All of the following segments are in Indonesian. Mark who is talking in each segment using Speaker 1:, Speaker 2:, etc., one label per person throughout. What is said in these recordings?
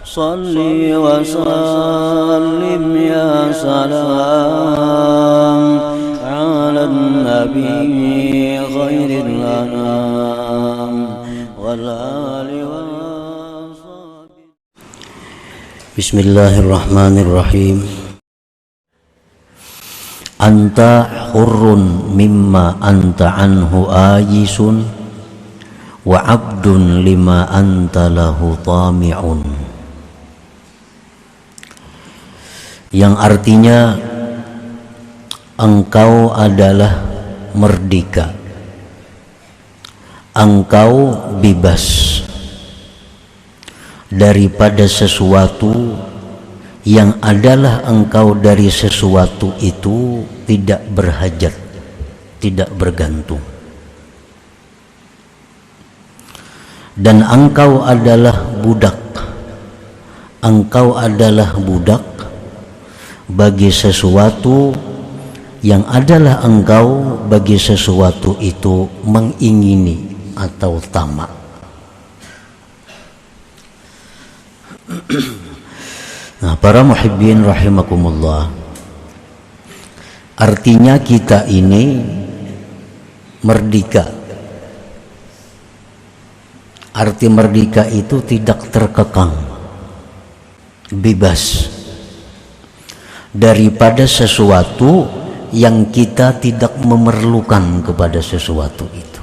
Speaker 1: Salli wa sallim ya salam ala nabi khairil anam wal ali wa sahbihi. Bismillahirrahmanirrahim. Anta hurrun mimma anta anhu ajisun wa abdun lima anta lahu tami'un. Yang artinya engkau adalah merdeka, engkau bebas daripada sesuatu yang adalah engkau dari sesuatu itu tidak berhajat, tidak bergantung. Dan engkau adalah budak, engkau adalah budak bagi sesuatu yang adalah engkau bagi sesuatu itu mengingini atau tamak. Nah, para muhibbin rahimakumullah, artinya kita ini merdeka. Arti merdeka itu tidak terkekang, bebas daripada sesuatu yang kita tidak memerlukan kepada sesuatu itu.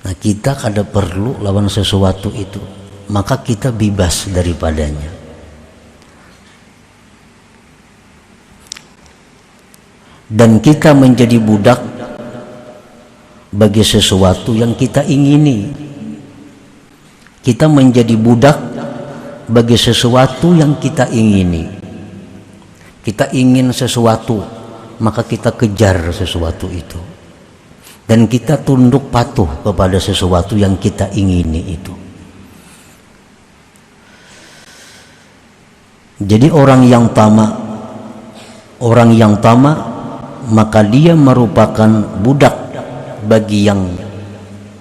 Speaker 1: Nah, kita kada perlu lawan sesuatu itu, maka kita bebas daripadanya. Dan kita menjadi budak bagi sesuatu yang kita ingini. Kita menjadi budak bagi sesuatu yang kita ingini. Kita ingin sesuatu, maka kita kejar sesuatu itu. Dan kita tunduk patuh kepada sesuatu yang kita ingini itu. Jadi orang yang tamak, maka dia merupakan budak bagi yang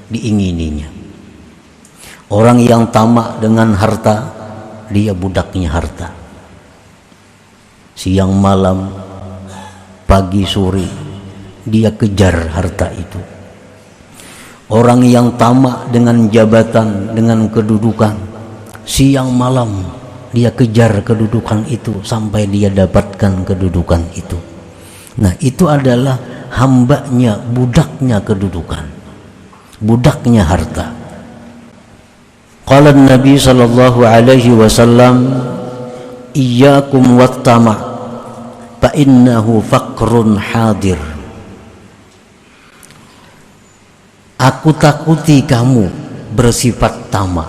Speaker 1: diingininya. Orang yang tamak dengan harta, dia budaknya harta. Siang malam, pagi sore, dia kejar harta itu. Orang yang tamak dengan jabatan, dengan kedudukan, siang malam dia kejar kedudukan itu sampai dia dapatkan kedudukan itu. Nah, itu adalah hambanya, budaknya kedudukan, budaknya harta. Qala Nabi sallallahu alaihi wasallam, iyyakum wattama' fa innahu faqrun hadir. Aku takuti kamu bersifat tamak,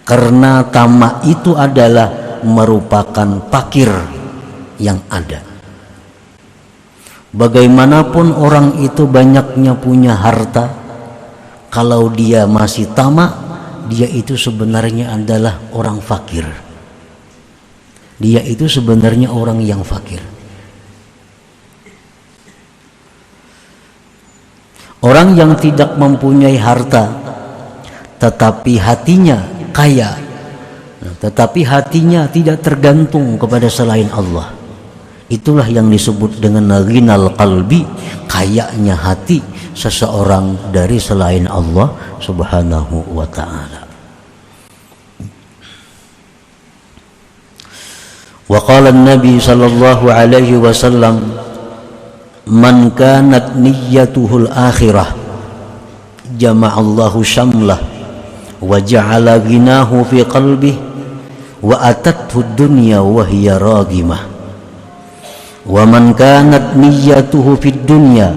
Speaker 1: karena tamak itu adalah merupakan fakir yang ada. Bagaimanapun orang itu banyaknya punya harta, kalau dia masih tamak, dia itu sebenarnya adalah orang fakir. Dia itu sebenarnya orang yang fakir. Orang yang tidak mempunyai harta, tetapi hatinya kaya, tetapi hatinya tidak tergantung kepada selain Allah, itulah yang disebut dengan ghinal qalbi, kayanya hati seseorang dari selain Allah subhanahu wa ta'ala. Wa qala an-nabi sallallahu alaihi wasallam, man kanat niyyatuhul akhirah jama'allahu syamlah wa ja'ala ghinahu fi qalbihi wa atathu dunya wa hiya ragimah. Wa man kanat niyyatuhu fid dunya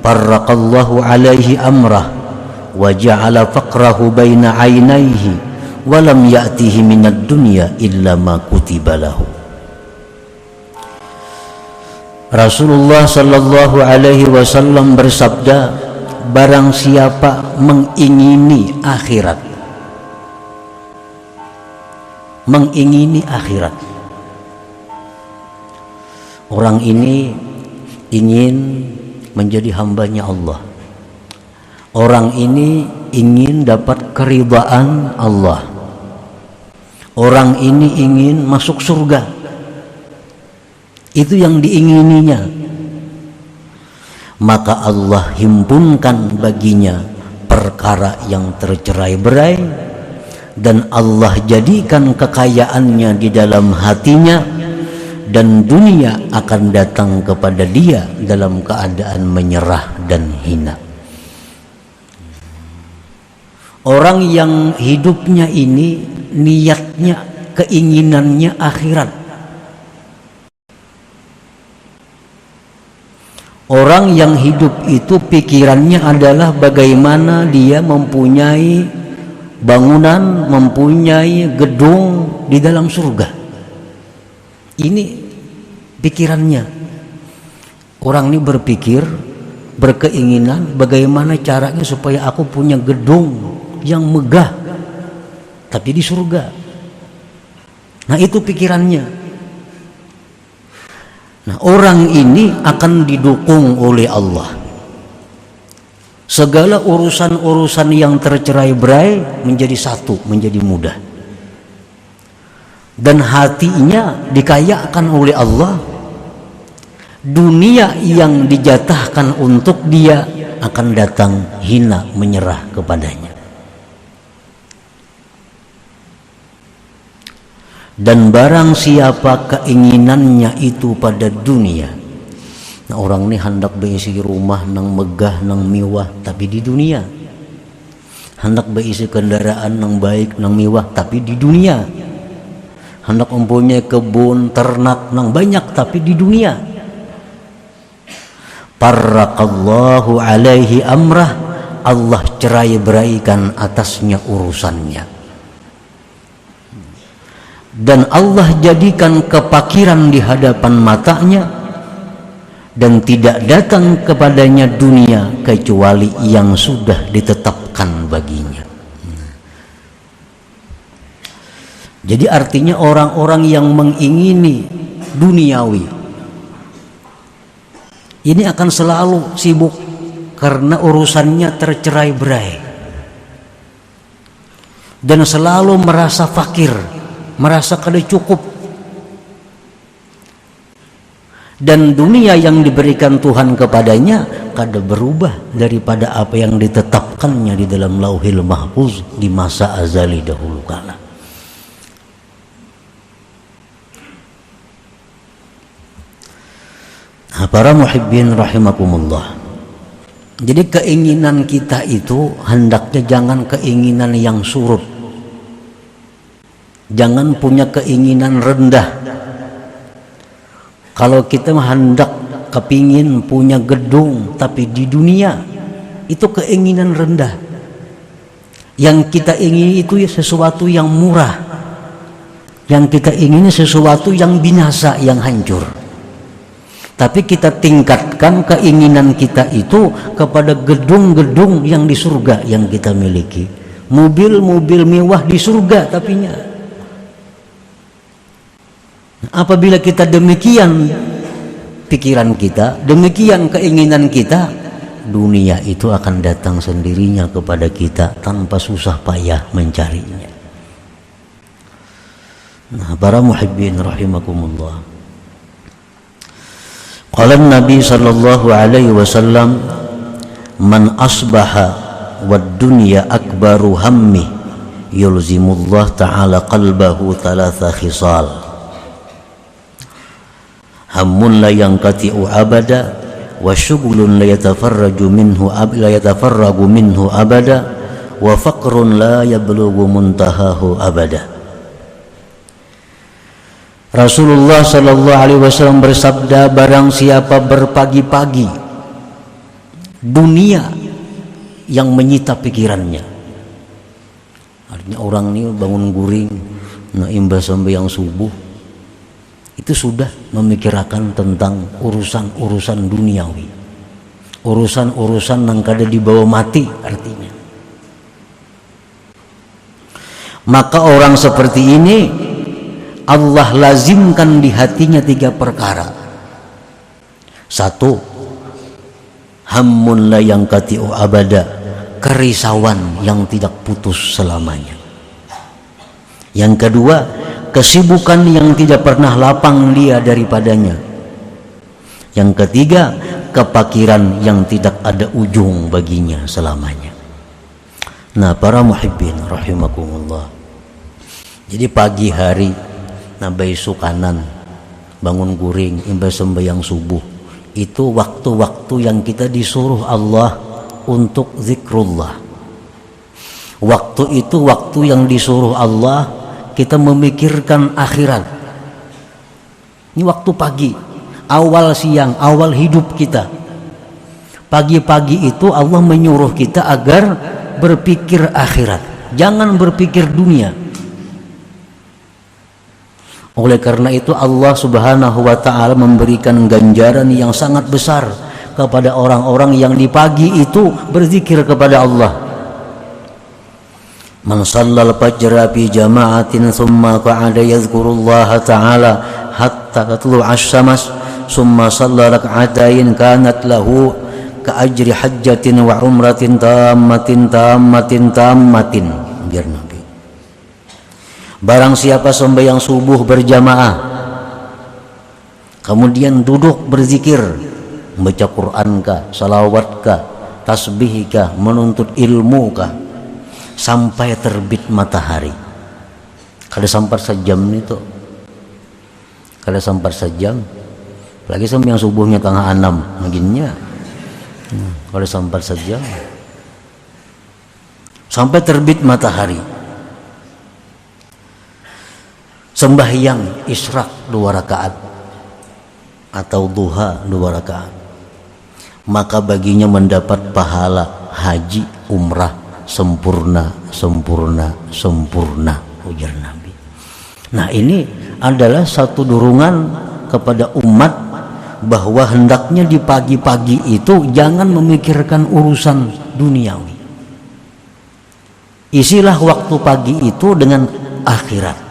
Speaker 1: farraqallahu alaihi amrah wa ja'ala faqrahu baina 'ainaihi wa lam ya'tihi minad dunya illa ma kutiba lahu. Rasulullah sallallahu alaihi wasallam bersabda, barang siapa mengingini akhirat, orang ini ingin menjadi hambanya Allah, orang ini ingin dapat keridhaan Allah, orang ini ingin masuk surga, itu yang diingininya, maka Allah himpunkan baginya perkara yang tercerai-berai, dan Allah jadikan kekayaannya di dalam hatinya, dan dunia akan datang kepada dia dalam keadaan menyerah dan hina. Orang yang hidupnya ini niatnya, keinginannya akhirat. Orang yang hidup itu pikirannya adalah bagaimana dia mempunyai bangunan, mempunyai gedung di dalam surga. Ini pikirannya. Orang ini berpikir, berkeinginan bagaimana caranya supaya aku punya gedung yang megah tapi di surga. Nah, itu pikirannya. Nah, orang ini akan didukung oleh Allah. Segala urusan-urusan yang tercerai-berai menjadi satu, menjadi mudah. Dan hatinya dikayakan oleh Allah. Dunia yang dijatahkan untuk dia akan datang hina, menyerah kepadanya. Dan barang siapa keinginannya itu pada dunia, nah orang ini hendak berisi rumah nang megah nang mewah tapi di dunia, hendak berisi kendaraan nang baik nang mewah tapi di dunia, hendak mempunyai kebun ternak nang banyak tapi di dunia, farraqallahu alaihi amrah, Allah cerai-beraikan atasnya urusannya. Dan Allah jadikan kepakiran di hadapan matanya, dan tidak datang kepadanya dunia kecuali yang sudah ditetapkan baginya. Jadi artinya orang-orang yang mengingini duniawi ini akan selalu sibuk karena urusannya tercerai-berai, dan selalu merasa fakir, merasa kada cukup. Dan dunia yang diberikan Tuhan kepadanya kada berubah daripada apa yang ditetapkannya di dalam Lauhil Mahfuz di masa azali dahulu kala. Nah, para muhibbin rahimakumullah, jadi keinginan kita itu hendaknya jangan keinginan yang surut. Jangan punya keinginan rendah. Kalau kita hendak kepingin punya gedung tapi di dunia, itu keinginan rendah. Yang kita ingini itu sesuatu yang murah. Yang kita ingini sesuatu yang binasa, yang hancur. Tapi kita tingkatkan keinginan kita itu kepada gedung-gedung yang di surga yang kita miliki. Mobil-mobil mewah di surga tapinya. Apabila kita demikian pikiran kita, demikian keinginan kita, dunia itu akan datang sendirinya kepada kita tanpa susah payah mencarinya. Nah, para muhibbin rahimakumullah, qala Nabi sallallahu alaihi wasallam, man asbaha wad dunya akbaru hammi yulzimullah ta'ala qalbahu thalatha khisal. Hammun la yanqati'u abada, wa syughlun la yatafarraju minhu abada, wa faqrun la yablughu muntahahu abada. Rasulullah sallallahu alaihi wasallam bersabda, barang siapa berpagi-pagi dunia yang menyita pikirannya. Artinya orang ini bangun guring, nah imbas sampai yang subuh, itu sudah memikirkan tentang urusan-urusan duniawi, urusan-urusan yang kada dibawa mati artinya. Maka orang seperti ini Allah lazimkan di hatinya 3 perkara. 1, hammun la yanqati'u abada, kerisauan yang tidak putus selamanya. Yang kedua, kesibukan yang tidak pernah lapang dia daripadanya. Yang ketiga, kepakiran yang tidak ada ujung baginya selamanya. Nah, para muhibbin rahimakumullah. Jadi pagi hari nabai sukanan, bangun guring, imba sembahyang subuh, itu waktu-waktu yang kita disuruh Allah untuk zikrullah. Waktu itu waktu yang disuruh Allah kita memikirkan akhirat. Ini waktu pagi, awal siang, awal hidup kita. Pagi-pagi itu Allah menyuruh kita agar berpikir akhirat, jangan berpikir dunia. Oleh karena itu Allah Subhanahu wa ta'ala memberikan ganjaran yang sangat besar kepada orang-orang yang di pagi itu berzikir kepada Allah. Man shallal fajra fi jama'atin thumma qa'ada yadhkurullaha ta'ala hatta tatlu'a asy-syams thumma shalla rak'atain kanat lahu ka'ajri hajjatin wa umratin tammatin. Biar Nabi. Barang siapa sembahyang subuh berjamaah, kemudian duduk berzikir, membaca Quran kah, salawat kah, tasbih kah, menuntut ilmu kah, sampai terbit matahari. Kada sampai sejam itu, kada sampai sejam, lagi sembahyang subuhnya tengah 6 maginnya, kada sampai sejam, sampai terbit matahari. Sembahyang isyraq 2 rakaat atau duha 2 rakaat, maka baginya mendapat pahala haji umrah sempurna ujar Nabi. Nah, ini adalah satu dorongan kepada umat bahwa hendaknya di pagi-pagi itu jangan memikirkan urusan duniawi. Isilah waktu pagi itu dengan akhirat.